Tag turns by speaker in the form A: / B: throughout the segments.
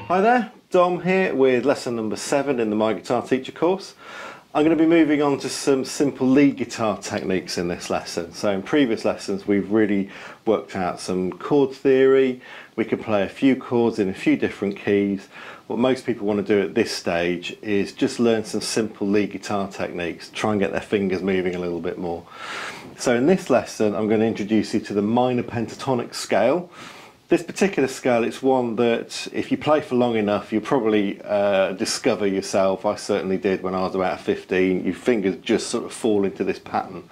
A: Hi there, Dom here with lesson number 7 in the My Guitar Teacher course. I'm going to be moving on to some simple lead guitar techniques in this lesson. So in previous lessons we've really worked out some chord theory. We can play a few chords in a few different keys. What most people want to do at this stage is just learn some simple lead guitar techniques, try and get their fingers moving a little bit more. So in this lesson I'm going to introduce you to the minor pentatonic scale. This particular scale, it's one that if you play for long enough you'll probably discover yourself. I certainly did when I was about 15. Your fingers just sort of fall into this pattern.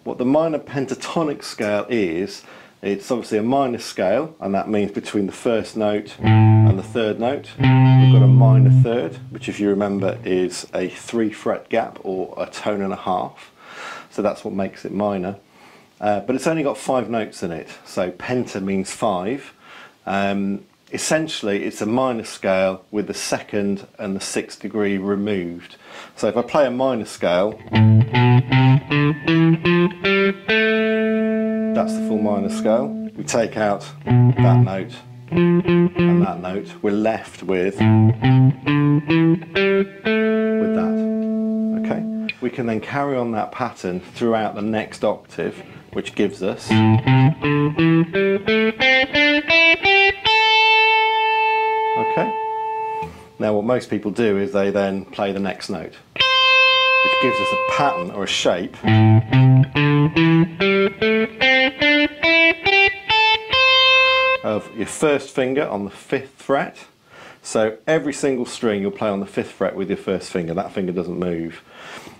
A: What the minor pentatonic scale is, it's obviously a minor scale, and that means between the first note and the third note we've got a minor third, which if you remember is a 3-fret gap or a tone and a half. So that's what makes it minor. But it's only got 5 notes in it, so penta means 5. Essentially it's a minor scale with the 2nd and the 6th degree removed. So if I play a minor scale, that's the full minor scale. We take out that note and that note, we're left with that. Okay? We can then carry on that pattern throughout the next octave, which gives us okay. Now what most people do is they then play the next note, which gives us a pattern or a shape of your first finger on the 5th fret. So every single string you'll play on the 5th fret with your first finger. That finger doesn't move.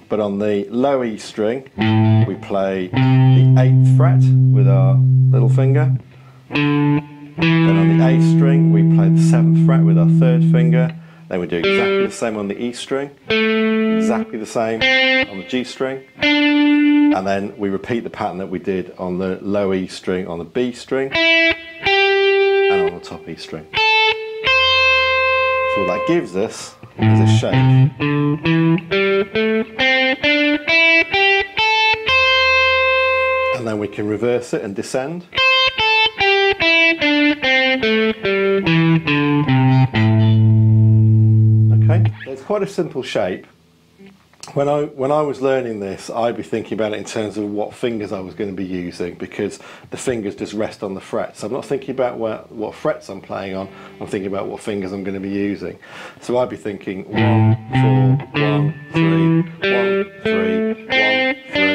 A: But on the low E string, we play the 8th fret with our little finger. Then on the A string, we play the 7th fret with our 3rd finger. Then we do exactly the same on the E string, exactly the same on the G string. And then we repeat the pattern that we did on the low E string, on the B string, and on the top E string. So what that gives us is a shape. And then we can reverse it and descend. Okay, it's quite a simple shape. When I was learning this, I'd be thinking about it in terms of what fingers I was going to be using, because the fingers just rest on the frets. So I'm not thinking about what frets I'm playing on, I'm thinking about what fingers I'm going to be using. So I'd be thinking 1, 4, 1, 3, 1, 3, 1, 3,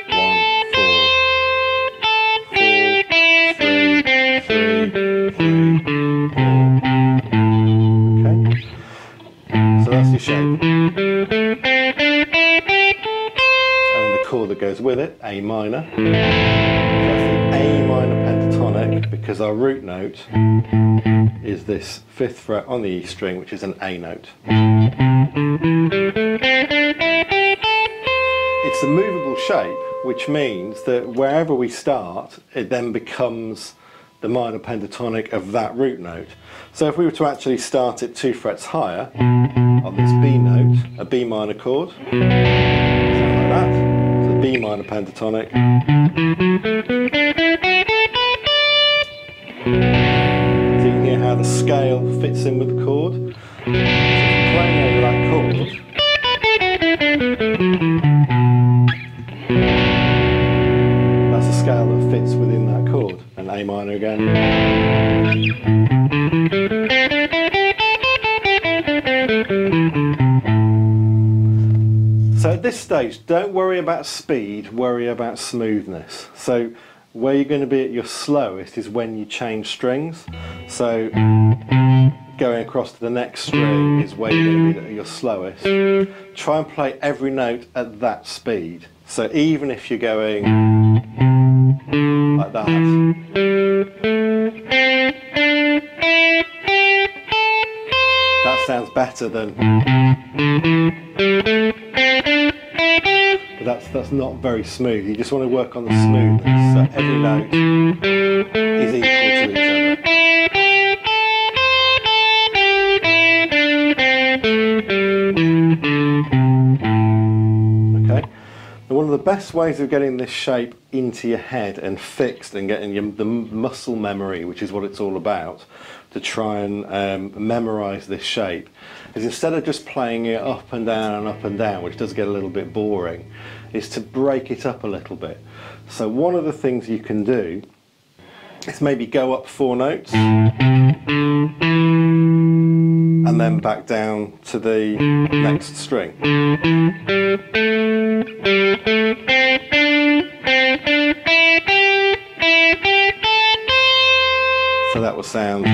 A: 1, 4, 1, 4, 4, 3, 3, 4. Okay, so that's your shape. Chord that goes with it, A minor. So that's the A minor pentatonic, because our root note is this 5th fret on the E string, which is an A note. It's a movable shape, which means that wherever we start, it then becomes the minor pentatonic of that root note. So if we were to actually start it 2 frets higher on this B note, a B minor chord, sounds like that. B minor pentatonic. So you can hear how the scale fits in with the chord. So if you're playing over that chord, that's a scale that fits within that chord. And A minor again. So at this stage, don't worry about speed, worry about smoothness. So where you're going to be at your slowest is when you change strings. So going across to the next string is where you're going to be at your slowest. Try and play every note at that speed. So even if you're going like that, that sounds better than... But that's not very smooth. You just want to work on the smoothness. So every note is equal to each other. Okay. Now one of the the best ways of getting this shape into your head and fixed and getting the muscle memory, which is what it's all about, to try and memorize this shape, is instead of just playing it up and down, which does get a little bit boring, is to break it up a little bit. So one of the things you can do is maybe go up 4 notes and then back down to the next string. So that will sound. So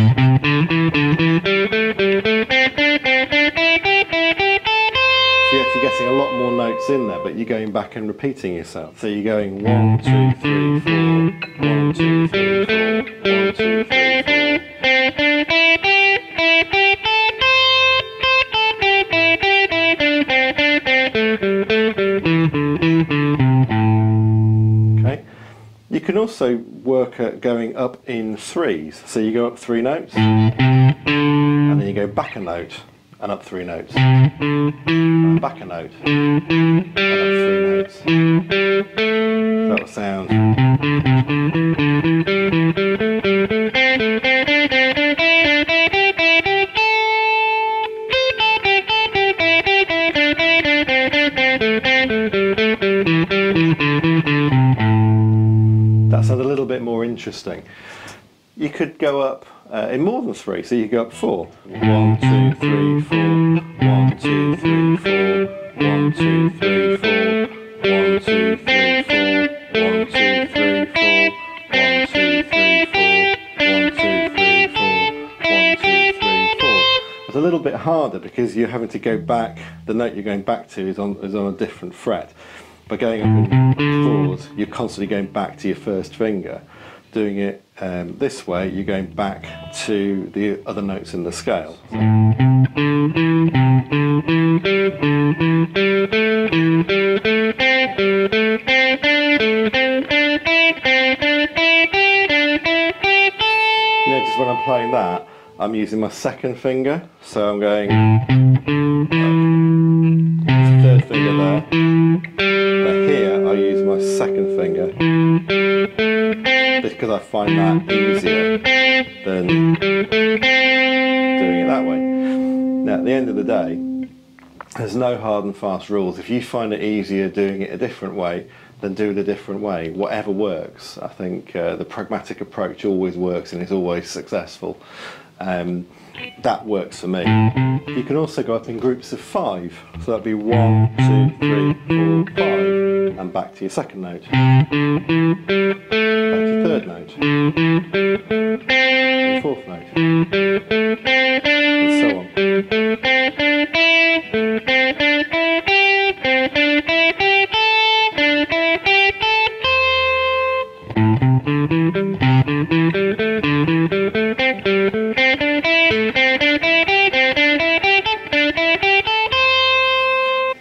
A: you're actually getting a lot more notes in there, but you're going back and repeating yourself. So you're going 1, 2, 3, 4, 1, 2, 3, 4, 1, 2, 3, 4. Okay. You can also work at going up in 3s. So you go up 3 notes, and then you go back a note, and up 3 notes, and back a note, and up 3 notes. That will sound. That sounds a little bit more interesting. You could go up in more than 3, so you go up 4. 1, 2, 3, 4. 1, 2, 3, 4. 1, 2, 3, 4. 1, 2, 3, 4. 1, 2, 3, 4. 1, 2, 3, 4. 1, 2, 3, 4. 1, 2, 3, 4. It's a little bit harder because you're having to go back. The note you're going back to is on a different fret. By going up in 4s, you're constantly going back to your first finger. Doing it this way, you're going back to the other notes in the scale. You notice when I'm playing that, I'm using my second finger, so I'm going third finger there. But here I use my second finger because I find that easier than doing it that way. Now at the end of the day, there's no hard and fast rules. If you find it easier doing it a different way, then do it a different way. Whatever works. I think the pragmatic approach always works and is always successful. That works for me. You can also go up in groups of 5. So that'd be 1, 2, 3, 4, 5, and back to your second note. Back to your third note. And fourth note. And so on.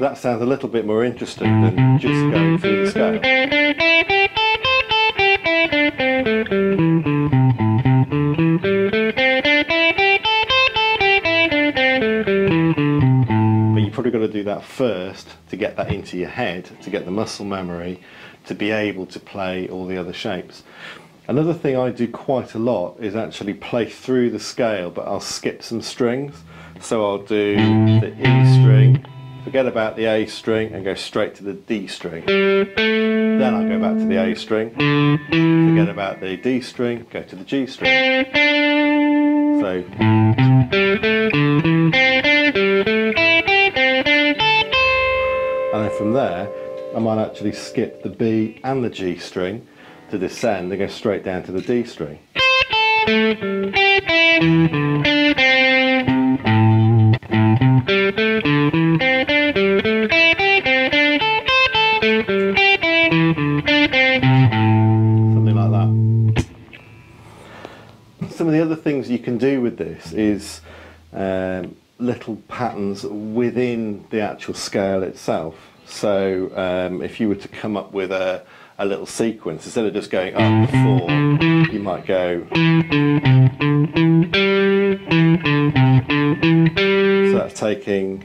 A: That sounds a little bit more interesting than just going through the scale. But you've probably got to do that first to get that into your head, to get the muscle memory, to be able to play all the other shapes. Another thing I do quite a lot is actually play through the scale, but I'll skip some strings. So I'll do the E string, forget about the A string and go straight to the D string. Then I'll go back to the A string, forget about the D string, go to the G string. So, and then from there I might actually skip the B and the G string to descend and go straight down to the D string. Something like that. Some of the other things you can do with this is little patterns within the actual scale itself. So if you were to come up with a little sequence, instead of just going up 4, you might go. So that's taking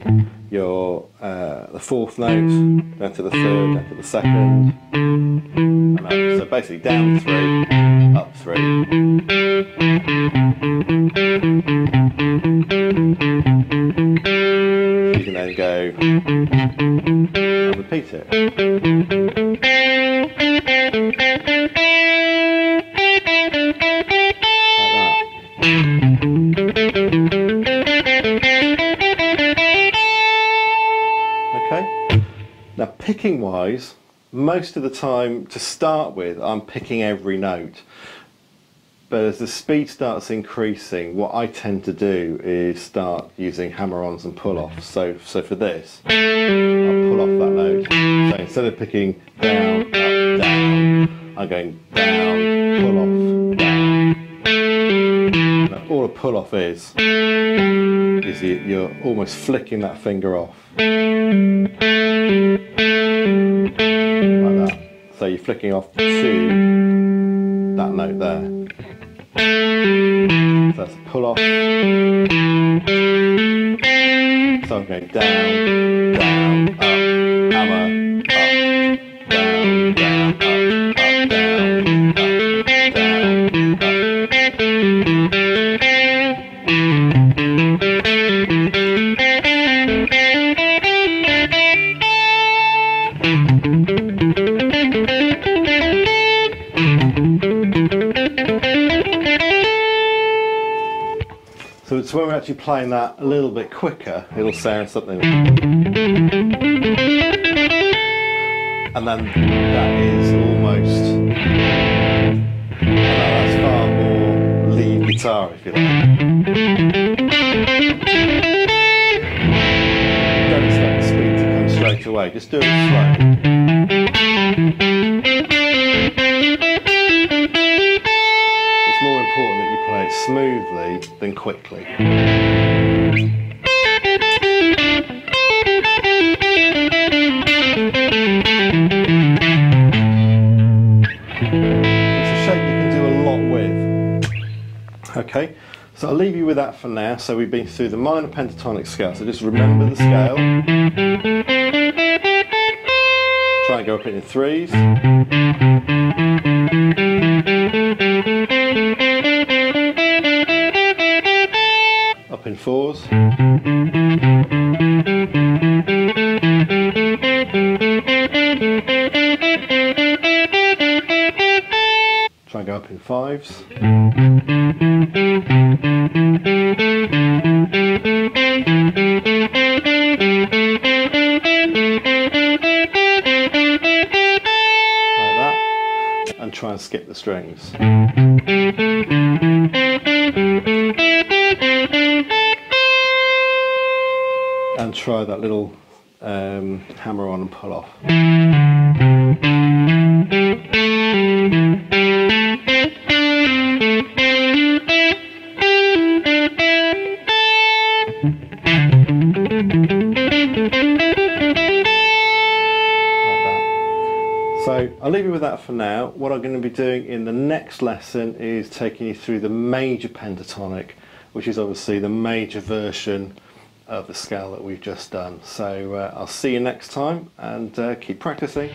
A: your the fourth note, down to the third, down to the second, and up. So basically down 3, up 3. You can then go and repeat it. Now picking wise, most of the time to start with I'm picking every note, but as the speed starts increasing, what I tend to do is start using hammer-ons and pull-offs. So for this, I'll pull off that note. So instead of picking down, up, down, I'm going down, pull off, down. Now, all a pull-off is you're almost flicking that finger off. Like that. So you're flicking off to that note there. So that's a pull off. So I'm going down, down, up, hammer, up, down, down, up, down, up, So when we're actually playing that a little bit quicker, it'll sound something. And then that is almost, that's far more lead guitar, if you like. Don't expect the speed to come straight away, just do it slow. It's more important that you play it smoothly than quickly. It's a shape you can do a lot with. Okay, so I'll leave you with that for now. So we've been through the minor pentatonic scale, so just remember the scale. Try and go up it in 3s. Up in 4s. Try and go up in 5s. Like that. And try and skip the strings. And try that little hammer on and pull off. So I'll leave you with that for now. What I'm going to be doing in the next lesson is taking you through the major pentatonic, which is obviously the major version of the scale that we've just done. So I'll see you next time, and keep practicing.